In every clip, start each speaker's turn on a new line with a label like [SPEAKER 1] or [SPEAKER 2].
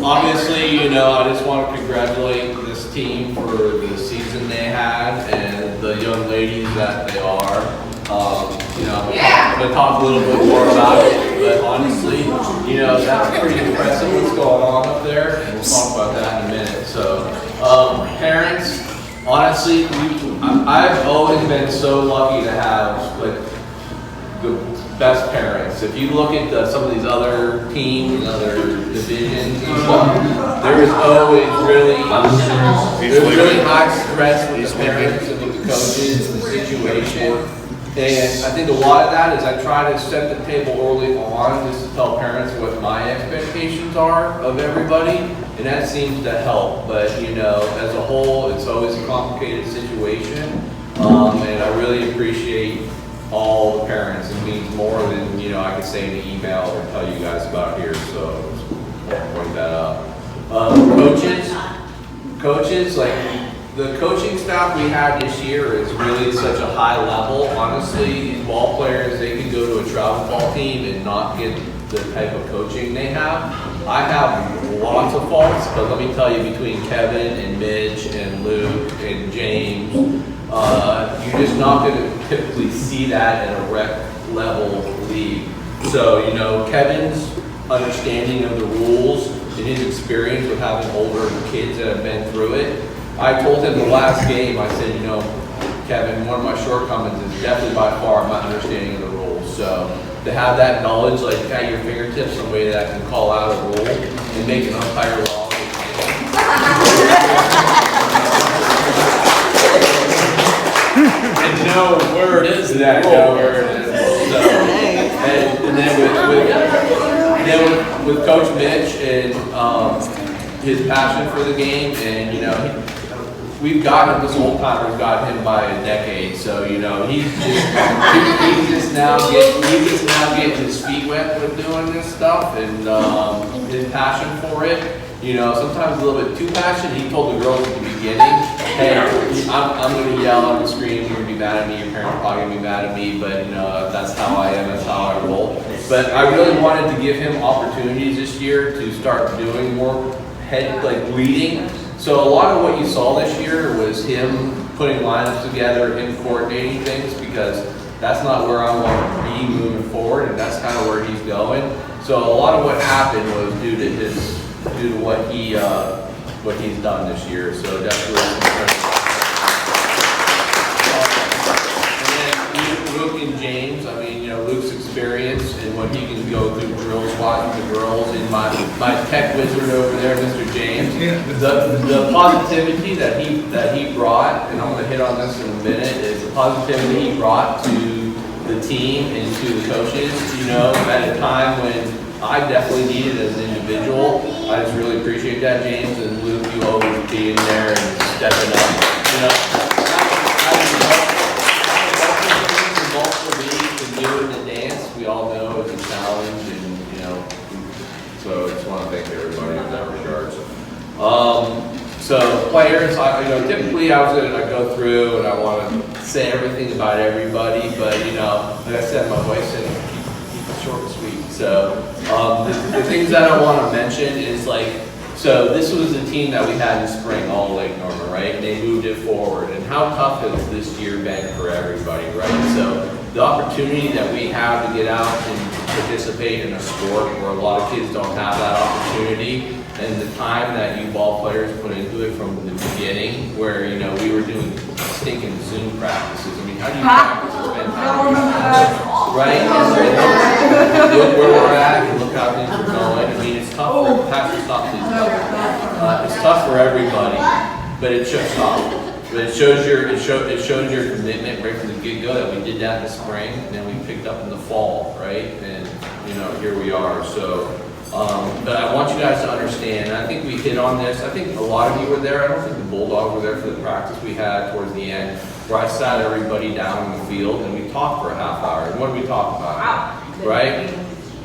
[SPEAKER 1] Obviously, you know, I just want to congratulate this team for the season they had and the young ladies that they are. You know, I'm going to talk a little bit more about it, but honestly, you know, that's pretty impressive what's going on up there, and we'll talk about that in a minute. So, parents, honestly, I've always been so lucky to have, like, the best parents. If you look at some of these other teams, other divisions and stuff, there is always really high stress with the parents and with the coaches and the situation. And I think a lot of that is I try to set the table early on just to tell parents what my expectations are of everybody, and that seems to help. But you know, as a whole, it's always a complicated situation, and I really appreciate all the parents. It means more than, you know, I could say in an email or tell you guys about here, so I'll point that up. Coaches, like the coaching staff we had this year is really such a high level. Honestly, these ball players, they can go to a travel ball team and not get the type of coaching they have. I have lots of faults, but let me tell you, between Kevin and Midge and Luke and James, you're just not going to typically see that in a rec level league. So, you know, Kevin's understanding of the rules and his experience with having older kids that have been through it. I told him the last game, I said, you know, Kevin, one of my shortcomings is definitely by far my understanding of the rules. So to have that knowledge like at your fingertips, some way that I can call out a rule and make an umpire law. And know where it is that know where it is. So, and then with Coach Mitch and his passion for the game, and you know, we've got him this whole time. We've got him by a decade. So you know, he's just now getting his feet wet with doing this stuff, and his passion for it. You know, sometimes a little bit too passionate. He told the girls at the beginning, hey, I'm going to yell, I'm going to scream, you're going to be mad at me, your parents are probably going to be mad at me, but you know, that's how I am, that's how I roll. But I really wanted to give him opportunities this year to start doing more leading. So a lot of what you saw this year was him putting lineups together, him coordinating things, because that's not where I want to be moving forward, and that's kind of where he's going. So a lot of what happened was due to what he's done this year. So definitely. And then Luke and James, I mean, you know, Luke's experience and what he can go through drills, watching the girls, and my tech wizard over there, Mr. James, the positivity that he brought, and I'm going to hit on this in a minute, is the positivity he brought to the team and to the coaches. You know, at a time when I definitely need it as an individual. I just really appreciate that, James and Luke, you always being there and stepping up. You know, having multiple leagues and doing the dance, we all know is a challenge, and you know, so I just want to thank everybody in that regards. So players, typically I go through and I want to say everything about everybody, but you know, like I said, my wife said keep it short and sweet. So the things that I want to mention is so this was the team that we had in spring, all Lake Norman, right? And they moved it forward. And how tough has this year been for everybody, right? So the opportunity that we have to get out and participate in a sport where a lot of kids don't have that opportunity, and the time that you ball players put into it from the beginning, where you know we were doing stinking Zoom practices. I mean, how do you practice or spend time? Right? And look where we're at, and look how things are going. I mean, it's tough for Pastor Stop, please. It's tough for everybody, but it shows stop. But it shows your commitment right from the get-go that we did that in the spring, and then we picked up in the fall, right? And you know, here we are. So, but I want you guys to understand. And I think we hit on this. I think a lot of you were there. I don't think the Bulldogs were there for the practice we had towards the end, where I sat everybody down in the field and we talked for a half hour. And what did we talk about? Right?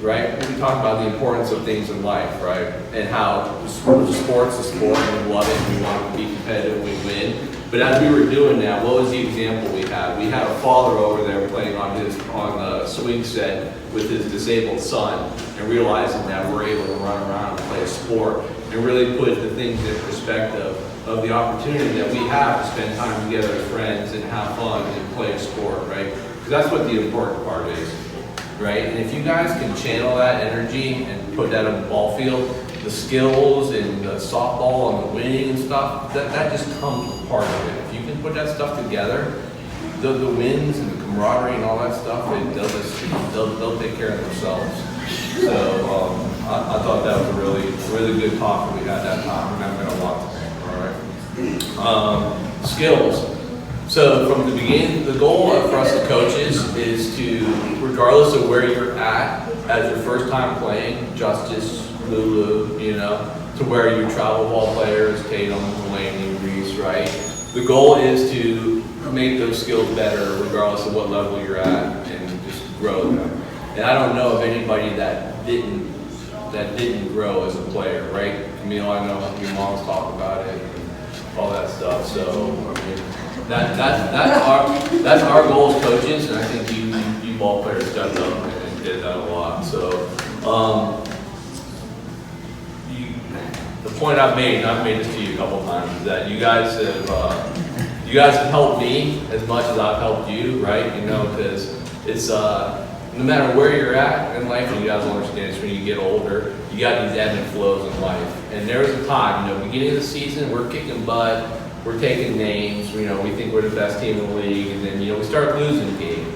[SPEAKER 1] Right? We talked about the importance of things in life, right? And how sport's a sport, and we love it, and we want to be competitive, we win. But as we were doing that, what was the example we had? We had a father over there playing on the swing set with his disabled son, and realizing that we're able to run around and play a sport, and really put the things in perspective of the opportunity that we have to spend time together as friends and have fun and play a sport, right? Because that's what the important part is, right? And if you guys can channel that energy and put that on the ball field, the skills and the softball and the winning and stuff, that just comes a part of it. If you can put that stuff together, the wins and the camaraderie and all that stuff, they'll take care of themselves. So I thought that was a really good talk that we had that time, and I'm going to walk today, all right? Skills. So from the beginning, the goal for us as coaches is to, regardless of where you're at as your first time playing, Justice, Lulu, you know, to where you travel ball players, Tatum, Mulaney, Reese, right? The goal is to make those skills better regardless of what level you're at and just grow them. And I don't know of anybody that didn't grow as a player, right? Camille, I know your mom's talked about it and all that stuff. So I mean, that's our goal as coaches, and I think you ball players stepped up and did that a lot. So the point I've made, and I've made this to you a couple times, is that you guys have helped me as much as I've helped you, right? You know, because it's no matter where you're at in life, and you guys will understand this when you get older, you got these ebb and flows in life. And there was a time, you know, beginning of the season, we're kicking butt, we're taking names, you know, we think we're the best team in the league, and then, you know, we start losing games.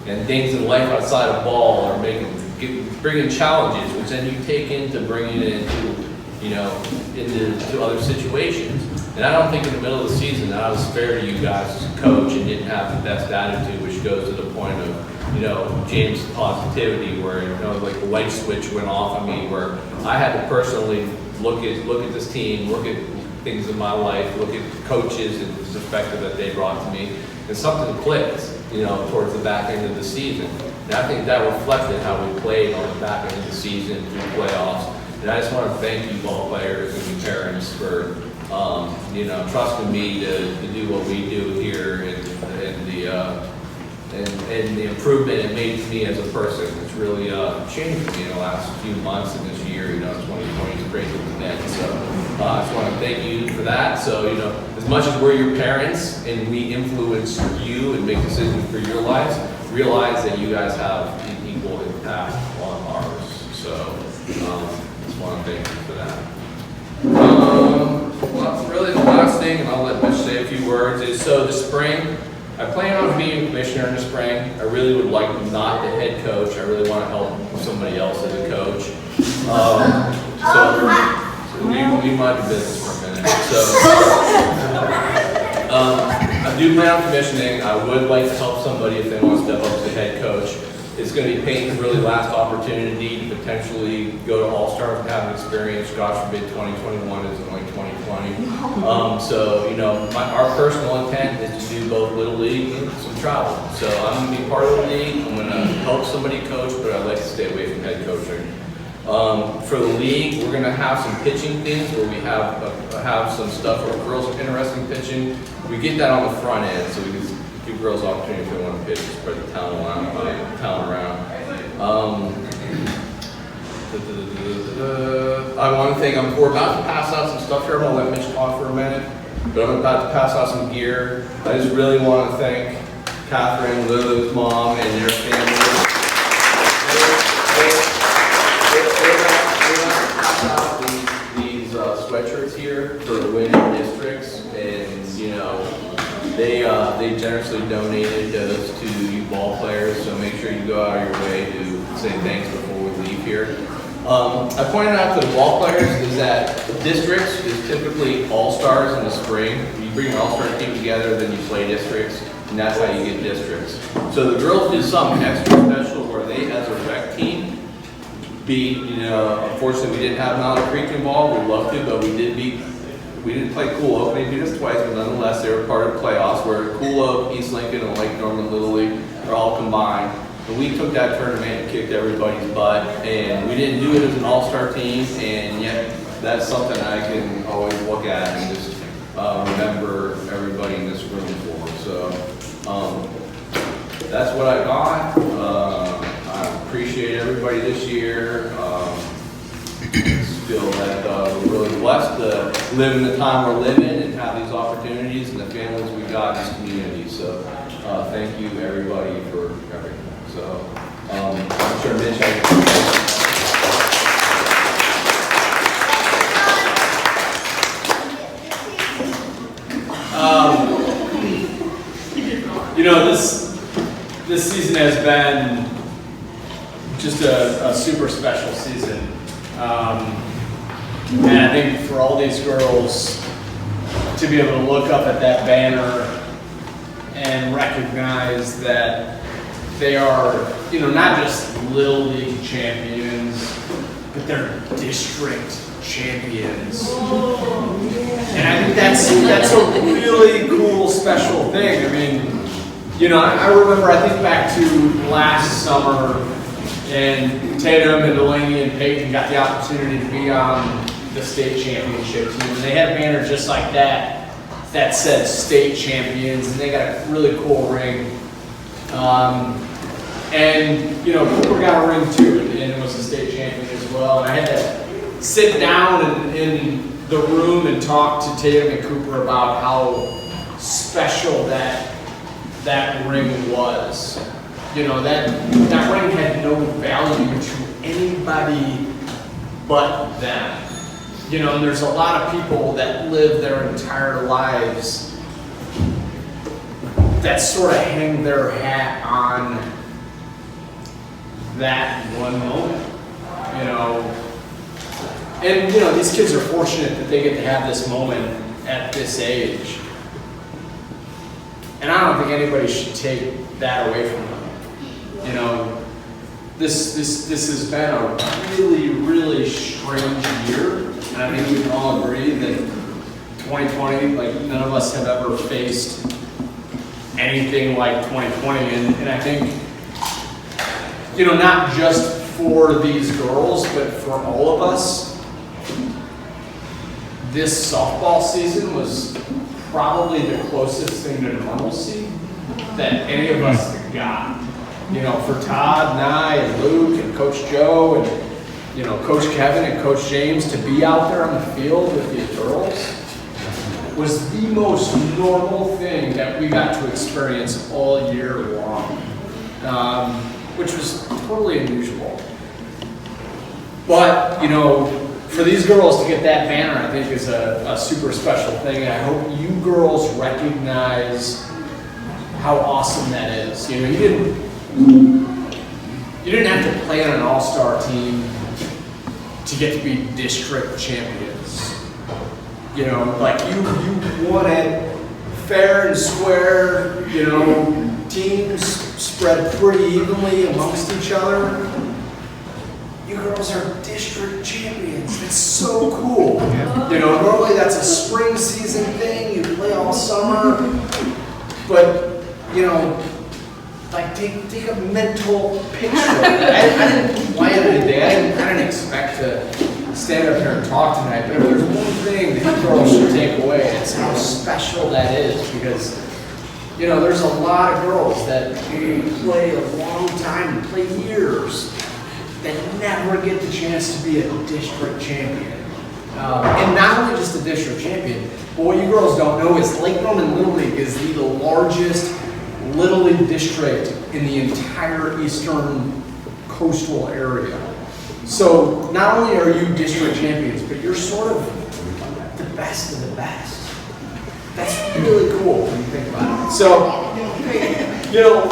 [SPEAKER 1] And things in life outside of ball are bringing challenges, which then you take into bringing it into, you know, into other situations. And I don't think in the middle of the season that I was fair to you guys as a coach and didn't have the best attitude, which goes to the point of, you know, James' positivity, where, you know, like the light switch went off on me, where I had to personally look at this team, look at things in my life, look at coaches and the perspective that they brought to me, and something clicked, you know, towards the back end of the season. And I think that reflected how we played on the back end of the season through playoffs. And I just want to thank you ball players and your parents for, you know, trusting me to do what we do here, and the improvement it made to me as a person. It's really changed me in the last few months and this year. You know, 2020 is crazy with that. So I just want to thank you for that. So, you know, as much as we're your parents and we influence you and make decisions for your lives, realize that you guys have an equal impact on ours. So just want to thank you for that. Well, really the last thing, and I'll let Mitch say a few words, is so the spring, I plan on being commissioner in the spring. I really would like not the head coach. I really want to help somebody else as a coach. So we mind your business for a minute. So I do plan on commissioning. I would like to help somebody if they want to step up to the head coach. It's going to be Peyton's really last opportunity to potentially go to All-Stars and have an experience. God forbid 2021 isn't like 2020. So, you know, our personal intent is to do both Little League and some travel. So I'm going to be part of the league. I'm going to help somebody coach, but I'd like to stay away from head coaching. For the league, we're going to have some pitching things where we have some stuff where girls are interested in pitching. We get that on the front end, so we can give girls opportunity if they want to pitch, spread the talent around. One thing, we're about to pass out some stuff here. I'm going to let Mitch talk for a minute, but I'm about to pass out some gear. I just really want to thank Catherine, Lulu's mom, and their family. These sweatshirts here for the winning districts, and you know, they generously donated those to you ball players. So make sure you go out of your way to say thanks before we leave here. I pointed out to the ball players is that districts is typically all-stars in the spring. You bring an all-star team together, then you play districts, and that's how you get districts. So the girls did something extra special where they, as a rec team, beat, you know, unfortunately we didn't have Mountain Creek involved. We'd love to, but we didn't play Cool Oak. They beat us twice, but nonetheless they were part of the playoffs where Cool Oak, East Lincoln, and Lake Norman Little League are all combined. And we took that tournament and kicked everybody's butt, and we didn't do it as an all-star team, and yet that's something I can always look at and just remember everybody in this room for. So that's what I got. appreciate everybody this year. Feel that we're really blessed to live in the time we're living and have these opportunities and the families we got in this community. So thank you everybody for everything. So I'm sure Mitch,
[SPEAKER 2] you know, this season has been just a super special season. And I think for all these girls to be able to look up at that banner and recognize that they are, you know, not just Little League champions, but they're district champions. And I think that's a really cool, special thing. I mean, you know, I remember, I think back to last summer, and Tatum and Delaney and Peyton got the opportunity to be on the state championship team. And they had a banner just like that said state champions, and they got a really cool ring. And, you know, Cooper got a ring too, and was a state champion as well. And I had to sit down in the room and talk to Tatum and Cooper about how special that ring was. You know, that ring had no value to anybody but them. You know, and there's a lot of people that live their entire lives that sort of hang their hat on that one moment, you know. And, you know, these kids are fortunate that they get to have this moment at this age. And I don't think anybody should take that away from them. You know, this has been a really, really strange year. And I think we can all agree that 2020, like, none of us have ever faced anything like 2020. And I think, you know, not just for these girls, but for all of us, this softball season was probably the closest thing to normalcy that any of us got. You know, for Todd and I and Luke and Coach Joe and, you know, Coach Kevin and Coach James to be out there on the field with these girls was the most normal thing that we got to experience all year long, which was totally unusual. But, you know, for these girls to get that banner, I think is a super special thing. And I hope you girls recognize how awesome that is. You know, you didn't have to play on an all-star team to get to be district champions. You know, like you won it fair and square, you know, teams spread pretty evenly amongst each other. You girls are district champions. It's so cool. You know, normally that's a spring season thing. You play all summer. But, you know, like take a mental picture. I didn't plan it today. I didn't expect to stand up here and talk tonight. But if there's one thing that you girls should take away, it's how special that is. Because, you know, there's a lot of girls that play a long time and play years that never get the chance to be a district champion. And not only just a district champion, but what you girls don't know is Lake Norman Little League is the largest Little League district in the entire eastern coastal area. So not only are you district champions, but you're sort of the best of the best. That's really cool when you think about it. So, you know,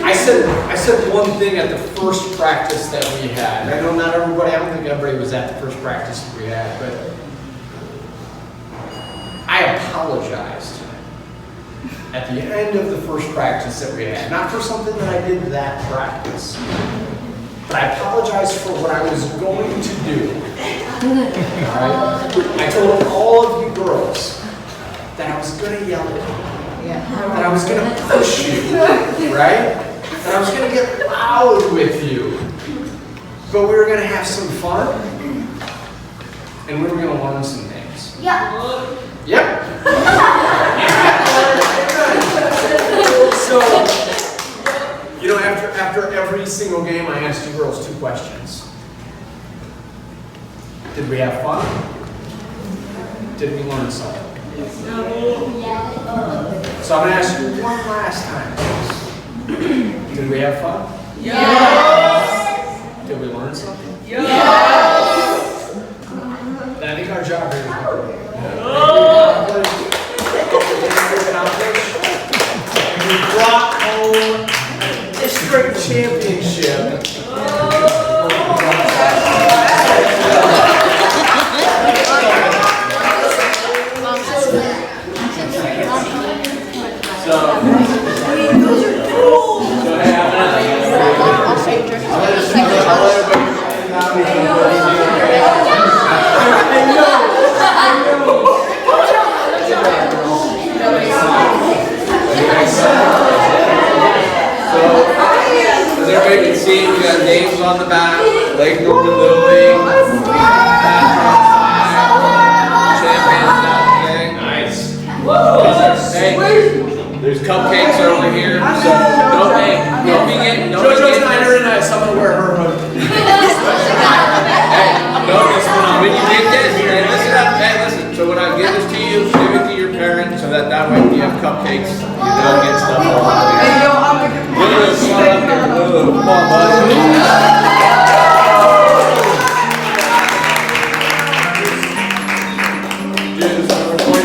[SPEAKER 2] I said one thing at the first practice that we had. I know not everybody, I don't think everybody was at the first practice that we had, but I apologized at the end of the first practice that we had. Not for something that I did that practice, but I apologized for what I was going to do. All right? I told all of you girls that I was going to yell at you, that I was going to push you, right? That I was going to get loud with you. But we were going to have some fun, and we were going to learn some things.
[SPEAKER 3] Yeah.
[SPEAKER 2] Yep. So, you know, after after every single game, I asked you girls 2 questions. Did we have fun? Did we learn something? So I'm going to ask you one last time. Did we have fun?
[SPEAKER 3] Yes.
[SPEAKER 2] Did we learn something?
[SPEAKER 3] Yes.
[SPEAKER 2] I think our job here is and we brought home a district championship.
[SPEAKER 1] As everybody can see, we got names on the back. Lake Norman Little League. Champions down there. Nice. Hey, there's cupcakes over here, so don't be getting.
[SPEAKER 2] JoJo's not here tonight, so I'm gonna wear her hoodie.
[SPEAKER 1] Hey, notice when you get this, listen. So when I give this to you, give it to your parents, so that way when you have cupcakes, you don't get stuff all over you. Lulu, come on up here. Lulu, come on, buddy. Juice, number 46.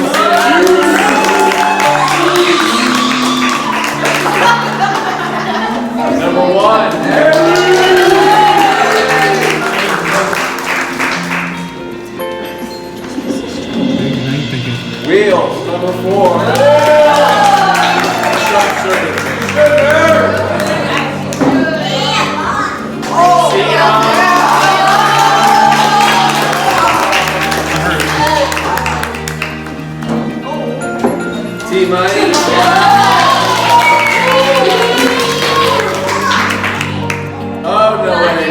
[SPEAKER 1] Number 1. Wheels, number 4. T-Money. Oh, no way.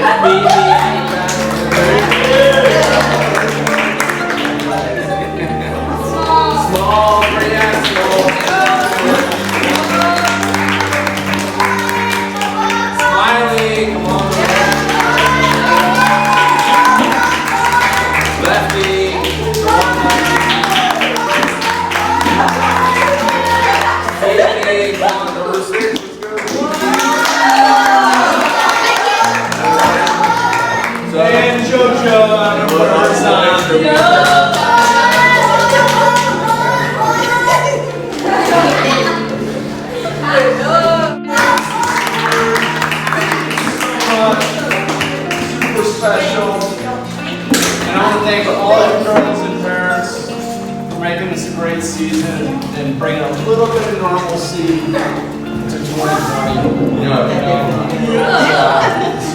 [SPEAKER 1] Small, yeah, small. Smiley, come on. Lefty. Hey, come on, number 6. So,
[SPEAKER 2] And JoJo, I'm gonna put hers on. Super special. And I want to thank all the girls and parents for making this a great season and bringing a little bit of normalcy to 2020.
[SPEAKER 1] yeah.